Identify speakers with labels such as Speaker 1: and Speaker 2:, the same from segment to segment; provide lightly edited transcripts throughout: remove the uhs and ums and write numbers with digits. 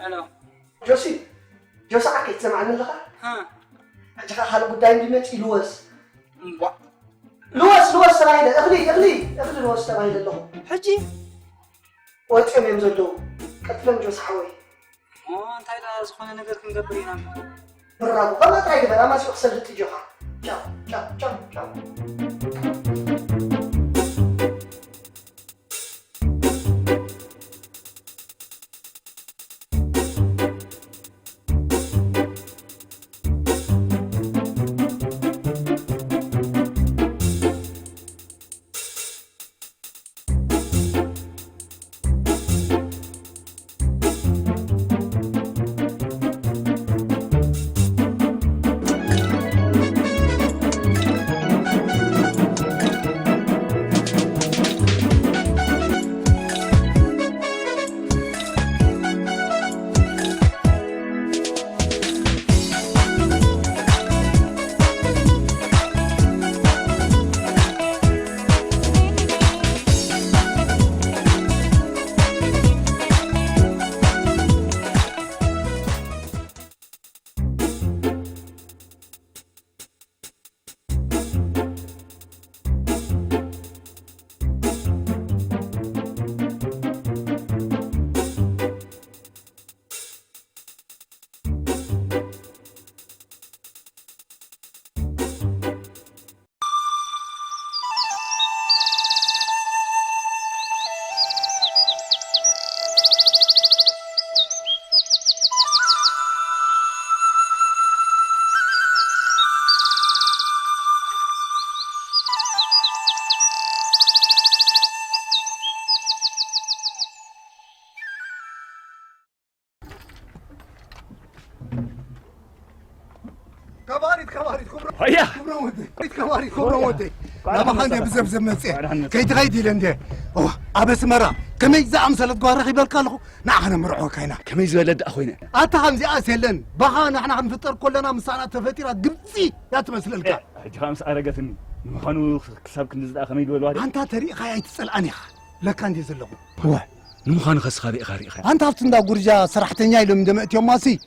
Speaker 1: الو
Speaker 2: جوسي عكيت سمعني لغا
Speaker 1: ها
Speaker 2: أجاك حالة بدايم دمتي لوز
Speaker 1: مبا
Speaker 2: لوز سمعينه اغلي لوز سمعينه له
Speaker 1: حجي
Speaker 2: واتم يمزلو كتلم جوس حوي
Speaker 1: انت هيدا زخونه نجر كنقبرينا
Speaker 2: برافو ما تعيد انا ما سوق سلتي جوها جاو كباريت
Speaker 3: هيا
Speaker 2: خبرو ودي لما خاندي بزبزب مسيح كي تغيدي لنده أبس مرة كمي زعم سلط قارخ يبالكالخو نحن مرعو كينا
Speaker 3: كمي زولد أخوينا
Speaker 2: أتا همزي أسهلن بخا نحن هنفطر كلنا مسانا تفتيرا قبسي لا تمثل لك
Speaker 3: خمس أرقتني مخانو كسب كنز أخمي دول واحد
Speaker 2: أنت تاريخ هاي تسأل أني لك عندي زلقو
Speaker 3: هو نمخانو خس خاري
Speaker 2: أنت هفتندا قرجا صراحتني يلوم دمت يوم ماسي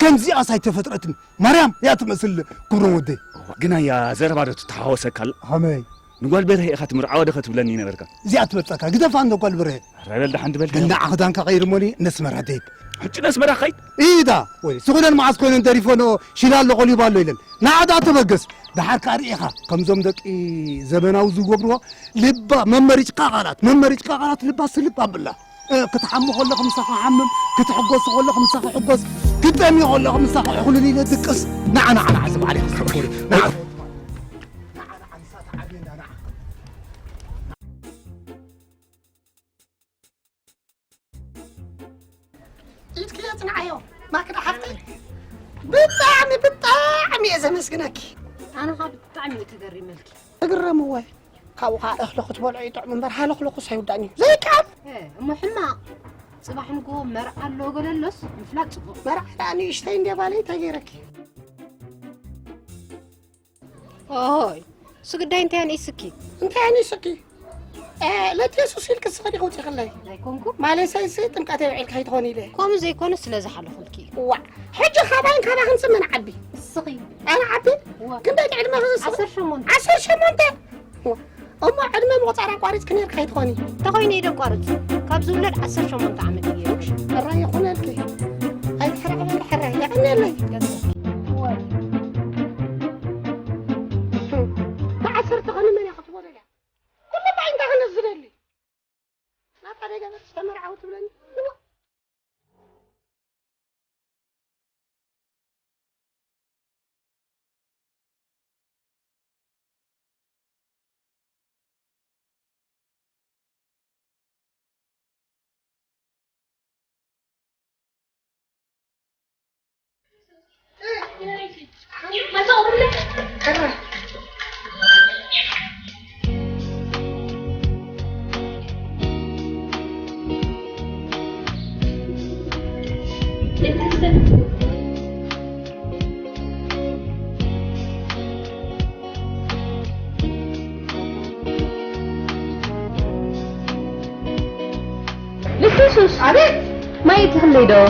Speaker 2: كم زي أساي تفترتن مريم يا تمثل كبرو ودي
Speaker 3: قنا يا زربارو تتحوسك هل
Speaker 2: همي
Speaker 3: نقول بره أخت مرعو دخت بلني نبرك
Speaker 2: زي أتبتك قد فاندو قال بره
Speaker 3: رجل ده عند بلد
Speaker 2: قلنا عقدانك غير مولي نسمر هديب
Speaker 3: حتى نسمر خيط
Speaker 2: إيه دا وي سخون معاس كون تليفونو شلال لقولي بالو يلن نعدا تبقس بحر كاريخا كم زمدك إيه زمناو زوجبرو لبا ممريج قاقرات لبا سلبا بالله كتحمو خلق مساق حمم كتحقص خلق مساق حقص كتامي خلق مساق يقولني لا دقس نعم عزب عليها نعم يتكلم ما كده حفتي بطعمي إذا مسكنك
Speaker 4: أنا خاب بطعمي تقري ملكي
Speaker 2: أقرم هو كاو أخلقت بولعي طعم برها أخلق سيوداني زي كاب
Speaker 4: إيه أم حما صباح نقوم مرأة اللوغو للس مفلاك صبو
Speaker 2: مرأة يعني إشتين دي بالي تغيرك
Speaker 4: هاي سقدا انت يعني سكي
Speaker 2: لا تيسو سيلك الصغير خوتي خلاي
Speaker 4: لا يكونكم
Speaker 2: ما ليس يسيت انك تبعيلك هيتغوني ليه
Speaker 4: كوم زي كون سلازة حلو خلكي
Speaker 2: وا حجة خابين كان هنسم من عبي
Speaker 4: الصغير
Speaker 2: أنا عبي كم بيت عدمه
Speaker 4: عصر شمونت
Speaker 2: أما عدمه موطارا قاريت كنير هيتغوني
Speaker 4: تغويني إيدا قارت كابزو ولاد عصر شمونت عمل يروش
Speaker 2: الرأي يخون لكي هاي الحرقة من الحرقة يعني لي عصر تغني من يخطبوا لي كل ما عندها نزل لي لا طريقة تستمر عاوت بلني ما صور لك لسوس عبيد
Speaker 4: ما يتخليدو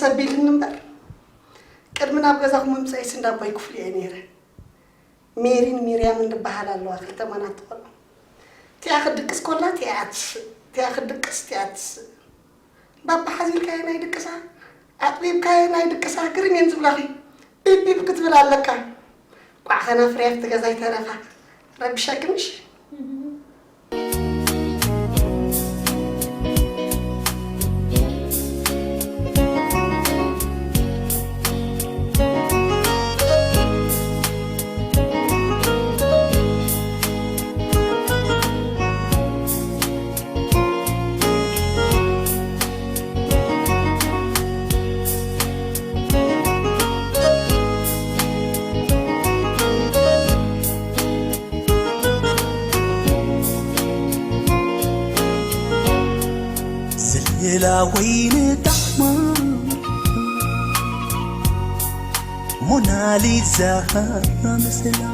Speaker 5: تسبيل النمبر قدمنا بغزاكم ممساي سنداباي كفلي انيره ميرين ميريام ندبحال الله خلته منات تقول تي اخد دقس كولا تي اخد دقس بابا حزين كاين اي دقسا اطبيب كاين اي دقسا كرين ينزبلاخي بيب كتبل عليك واخنا فريف تغزاي ترفا ربي شاكمش
Speaker 6: لا وين دعما موناليزا مثلا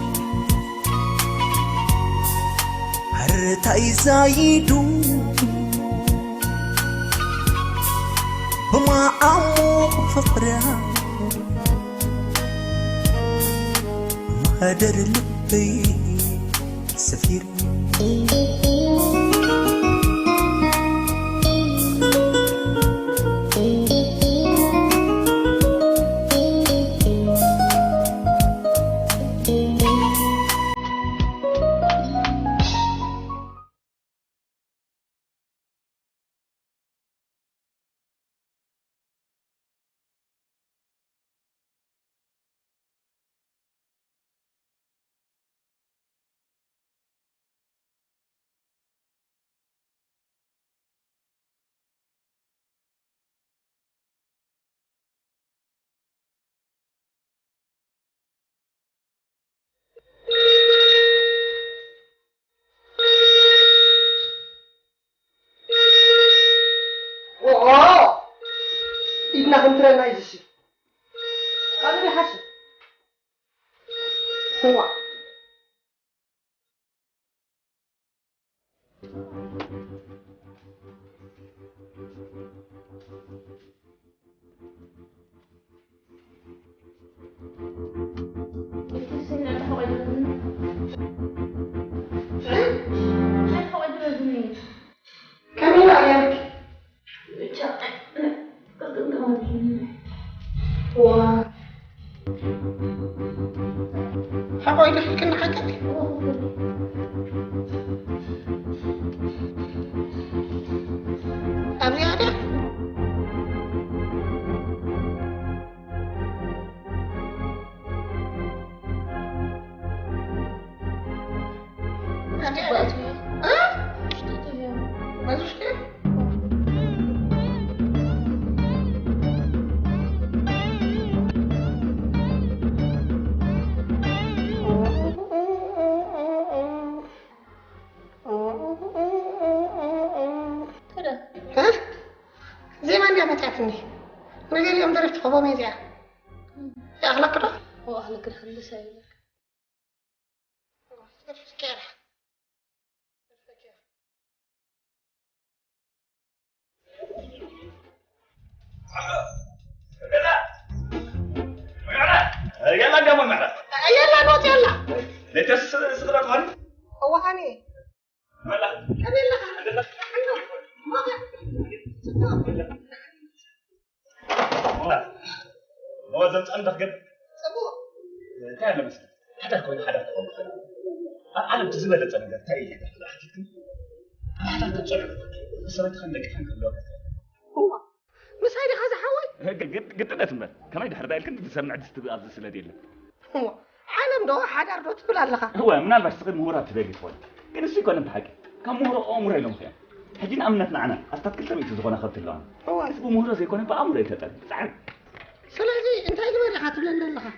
Speaker 6: هرتاي زايدو بما عمو فقرا ما در لبي سفير
Speaker 5: إبنا كنترا نايزشي قالوا لي حسن هو كمين عليك حقوي لك كنا حكتي سمعتني نقول يوم درفت فبا ميزيا يا أغلق كده
Speaker 4: هو أهلك الخلي سايلك
Speaker 3: يلا قوم معنا
Speaker 5: يلا نوت يلا
Speaker 3: ليش صغرك هون
Speaker 5: هو هاني
Speaker 3: ولا
Speaker 5: كبير لك
Speaker 3: هو زمت عندك قد
Speaker 5: سبوع
Speaker 3: تعال مثلا حدا كوين حدا أنا تزبل تاني ده تايل كده حدا تجرب بس ما تخليك حنك الوقت
Speaker 5: هو مش هيدي خازة حوي
Speaker 3: قد أنا تمام كمان يدحر بالك أنت تسمع دست بأرض السلة دي
Speaker 5: هو عالم ده حدا أرضو تقول الله
Speaker 3: هو من الباش تقول مهورات تباقي فوق كان السيكون أنت حكي كم مهورة أمور لهم فيها حجينا أمنتنا عنا أستطيع كل شيء تزغون أخذت اللون
Speaker 5: هو
Speaker 3: اسمه مهورة زي كون بأمر يتتل تعال
Speaker 5: سلازي انت ايدي وين حاتب لنا لها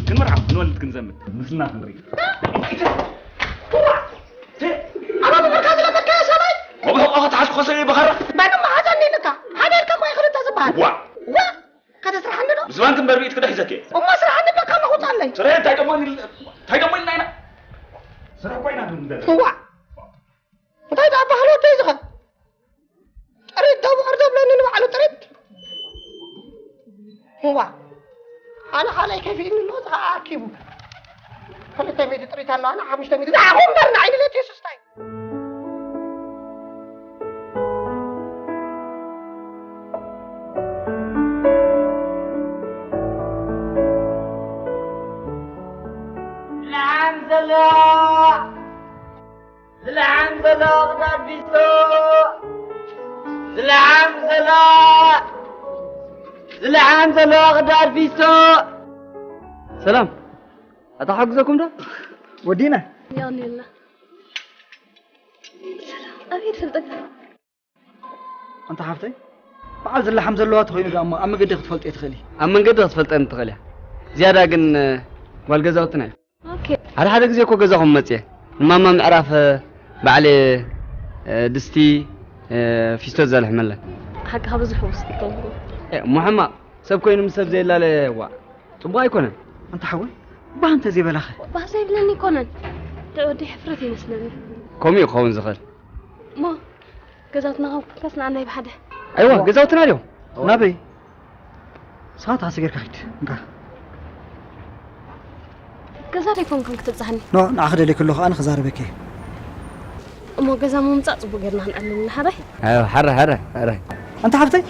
Speaker 3: كن مرعب نولد كن زمت مثلنا خنري
Speaker 5: انا بمركز لك يا سلاي
Speaker 3: هو تعال خسري بخرة
Speaker 5: ما نم حزني لك هذا لك ما يخرج تزبال وا كذا سرحنا له
Speaker 3: زمان تنبريت كده حزكي
Speaker 5: وما سرحنا بك ما هو طالع
Speaker 3: سرحت تايدمون لنا سرح بينا من ده
Speaker 5: هو وتايد ابا حلو تيزغ اريد دابو ارضب لاني نبع له تريد هو انا حالي كيف اني لو اكيب خلي تميدي تريد الله انا مش تميدي هم برنا عيني لا تيسستاي
Speaker 1: زلعان زلو غدار فيسو سلام أتحقزكم ده ودينا
Speaker 4: يلا يلا سلام أبيت فلتك
Speaker 1: أنت حافتي بعد زل حمزة الله تخيل أما قد يخطفلت إتخلي أما قد يخطفلت أنت تخلي زيادة جن والجزاوتنا
Speaker 4: أوكي
Speaker 1: على حدا زي كو جزاهم متى ماما معرف بعلي دستي فيستو زالح ملا
Speaker 4: حق هبز الحوس تكلم
Speaker 1: محمد سب كوين مسب زي لا وا تبغى يكون أنت حول با أنت زي بالآخر
Speaker 4: بحسب لني كونن تعودي حفرتي مسلمي
Speaker 1: كومي خون زخر
Speaker 4: ما جزاتنا هو كسنا عنا بحده
Speaker 1: أيوة جزاوتنا اليوم نبي ساعات عسكر كايت
Speaker 4: جزات يكون كم كتبزحني
Speaker 1: نو نأخذ لك كله أنا خزار بكي
Speaker 4: ما جزا ممتاز بقرنا هنقلنا هذا
Speaker 1: أيوة حرة أنت حفتي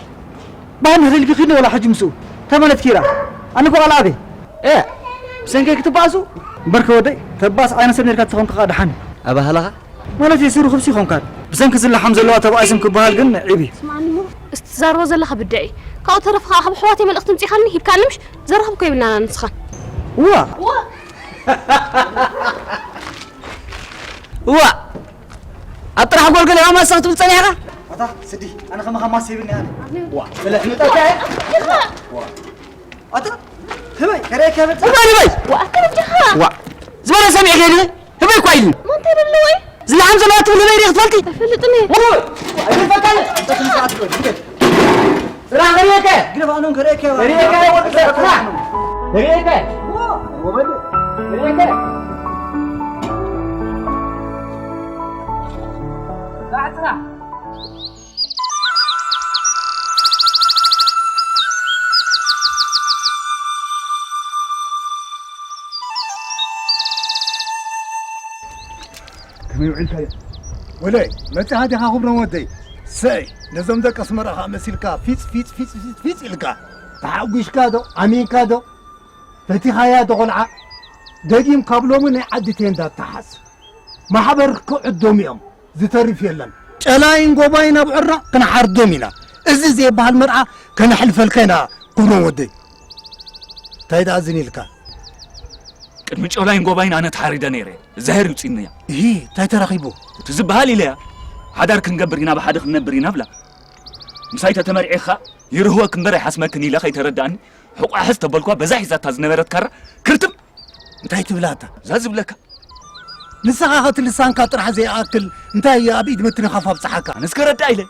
Speaker 1: بان هذا اللي خيرنا ولا حاجة مسؤول ثمانية كيرا أنا بقول أبي إيه سنك كتباسو بركة ودي تباس أنا سبني ركعت خون كقاد حن أبا هلا ولا تيسيروا خبسي خون كاد بسنك زل حمزة الله تبع اسمك بهالجن عيبي
Speaker 4: اسمعني مو استزار وزل خب الدعي كأو ترف خا حواتي من الأختن تيخلني يبكلمش زرهم كي بنا نسخن
Speaker 1: وا أطرح أقول كلام ما صرت بتصني هذا أطرح سدي أنا خما سيبني أنا وا لا نتاكل أطرح هبي كريك هبي هبي
Speaker 4: وأكل جها
Speaker 1: وا زمان سامع غيري هبي كويس
Speaker 4: ما انتي باللوي
Speaker 1: زل حمزة الله تقول لي اختفلتي
Speaker 4: فلتني
Speaker 1: أنا فكر أنت كم ساعة تقول راح غريك قلب عنهم غريك
Speaker 2: ولاي متى هذه خبرة ودي ساي لازم ذاك اسمرها مسيلكا فيس إلكا تعويش كادو أمين كادو فتي خيا دغلعة دقيم قبله من عدتين ذات تحس ما حبر قعدهم يوم زترف يلن جلاين قباين بعرة كنا حردومينا إزي زي بهالمرأة كنا حلف الكينا قولوا ودي تايدا زنيلكا
Speaker 3: قدم جلاين قباين أنا تحاريدا نيري زهر يوصينيا
Speaker 2: إيه تايتا رخيبو
Speaker 3: تزبهالي ليا حدار كنقبرينا بحدخ نبرينا بلا مسايتا تمرعيخا يرهوا كنبري حسمكني لا خي ترداني حق احس تبلكوا بزاح ذات زنبرت كر كرتم
Speaker 2: متى تبلاتا
Speaker 3: زازب لك
Speaker 2: نسخة لسان كاطرح زي أكل انت يا أبيد متري خفاف صحكا
Speaker 3: نسكر الدايلة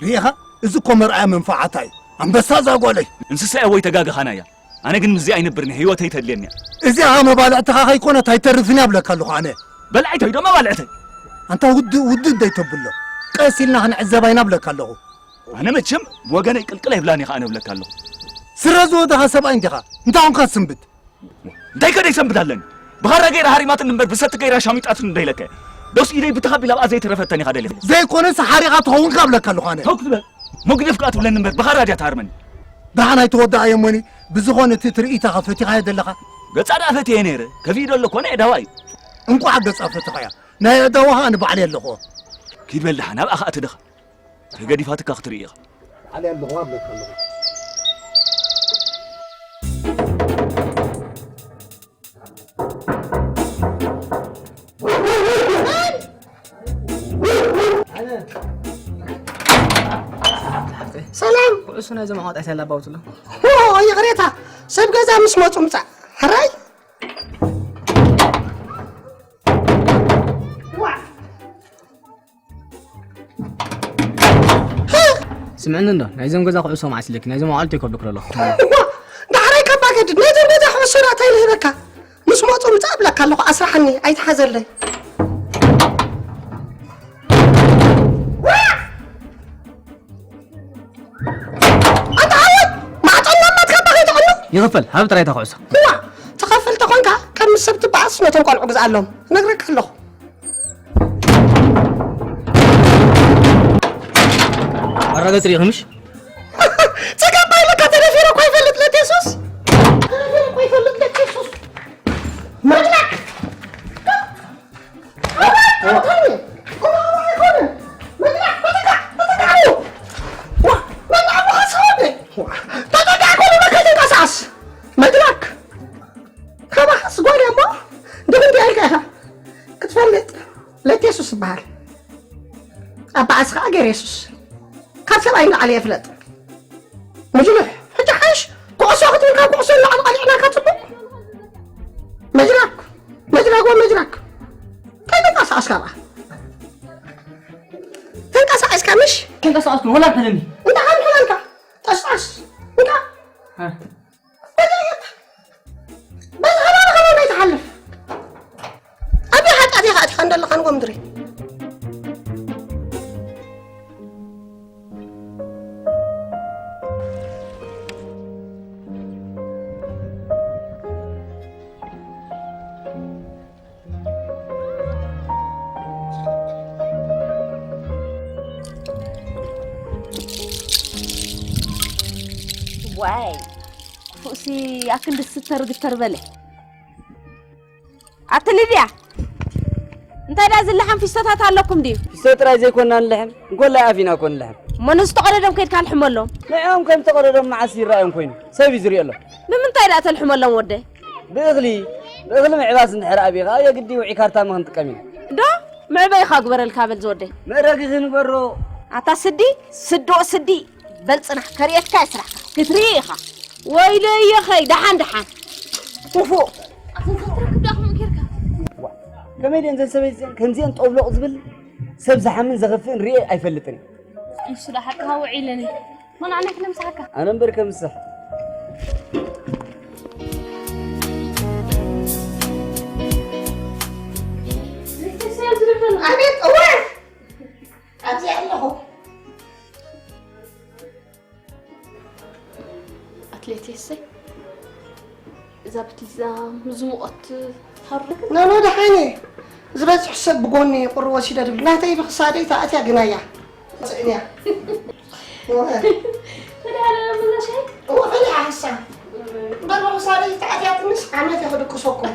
Speaker 2: ريخا إذا كمرأة منفعتي أم بس هذا أقولي
Speaker 3: انسسا أوي تجاجا خنايا أنا جن مزي أي نبرني هي وتهيت هاللينيا
Speaker 2: إذا هم بالعتها هاي كونت هاي ترفني قبلك الله أنا
Speaker 3: بلعتها يدو ما بلعتها
Speaker 2: أنت ود داي تبله قاسيلنا هنعذبين قبلك الله
Speaker 3: أنا متشم بوجنا يكلكله بلاني خانه بلك الله
Speaker 2: سرزو ده حسب عندها أنت عم قاسم بد
Speaker 3: داي كده يسمى بدلني بخارج غير هاري ما تنبر بس تغير شاميت أتن دايلك دوس إيدي بتخبي لا أزاي ترفتني هذا اللي
Speaker 2: زي كونس حريقات هون قبلك الله أنا
Speaker 3: توكل مقدف كات ولا نمبر بخارج تهرمني
Speaker 2: ده أنا يتوضع يومني بزخون تترئيتها فتي هاي دلها
Speaker 3: قص أنا فتي هنير كفيد ولا كون دواي
Speaker 2: انكو عقص أفتها نا دواها أنا بعلي اللقوة
Speaker 3: كيف بلح أنا أخ أتدخل تقدي فاتك أختريه
Speaker 2: علي اللقوة بلك الله
Speaker 5: سلام
Speaker 1: وعسنا زي ما قاطع سلا باوتله
Speaker 5: يا غريتها سيب جزا مش موت هراي
Speaker 1: سمعنا ده نايزم جزا قعسو مع سلك نايزم عالتي كبلك له
Speaker 5: ده هراي كباكد نيجر جزا حسنا تايل هناك مش موت قبلك الله أسرحني أي تحذر لي
Speaker 1: يغفل هاب ترى تخوسه
Speaker 5: هو تغفل تخونك كم السبت بعصنا تنقل عقز علهم نقرك الله
Speaker 1: مرة تري خمش
Speaker 5: تقبل لك تلفينك ويفلت لتيسوس ويفلت لتيسوس مجلك مدرك خلاص قول يا مو دغني هيك كتفلت لا تيسوس بحال ابا اسخا غير يسوس كاسل عين عليه فلت مجلح حتى حيش قوس اخذ من قوس علينا كتب مجرك ومجرك كيف قاس عسكره تنقص عسكر مش
Speaker 1: تنقص اصلا ولا حلمي
Speaker 5: انت عم حلمك تشعش انت
Speaker 1: ها
Speaker 5: بس أنا يتحلف أبي حد خند الله خنقوم دري
Speaker 4: واي فوسي أكل الستر بالتربلة أتليديا أنت لازم لحم في ستات علىكم دي
Speaker 1: في سترة زي كنا اللحم نقول لا أفينا كون لحم
Speaker 4: من استقررهم كيد كان حملهم
Speaker 1: لا يوم كم تقررهم مع سير رأيهم كوين سوي زري له
Speaker 4: بمن طيرات الحملهم ودي
Speaker 1: بغلي معباس نحر أبيغا يا قدي وعي كارتا ما هنتقمين
Speaker 4: ده معباي خاقبر الكابل زودي
Speaker 1: مرقزن برو
Speaker 4: عطا سدي بلصنح كريت كاسرح كتريخه ويلي يا خي دحان وفوق
Speaker 1: كميديان زي سبيزين كنزين طوبلق زبل سبز حمن زغفين ري ايفلتني
Speaker 4: ايش لا حكها وعيلني ما انا عنك نمسحك
Speaker 1: انا مبرك مسح
Speaker 5: عميد وين أجي الله
Speaker 4: أتليتيسي إذا بتلزام زموقت حرك
Speaker 5: نو دحيني زبز حسب بقوني قروة شدة لا تيجي بخصادي تأتي جناية سئنيا
Speaker 4: فدي على من شيء
Speaker 5: هو فدي حسا بل بخصادي تأتي تنس عملت ياخد كسوكم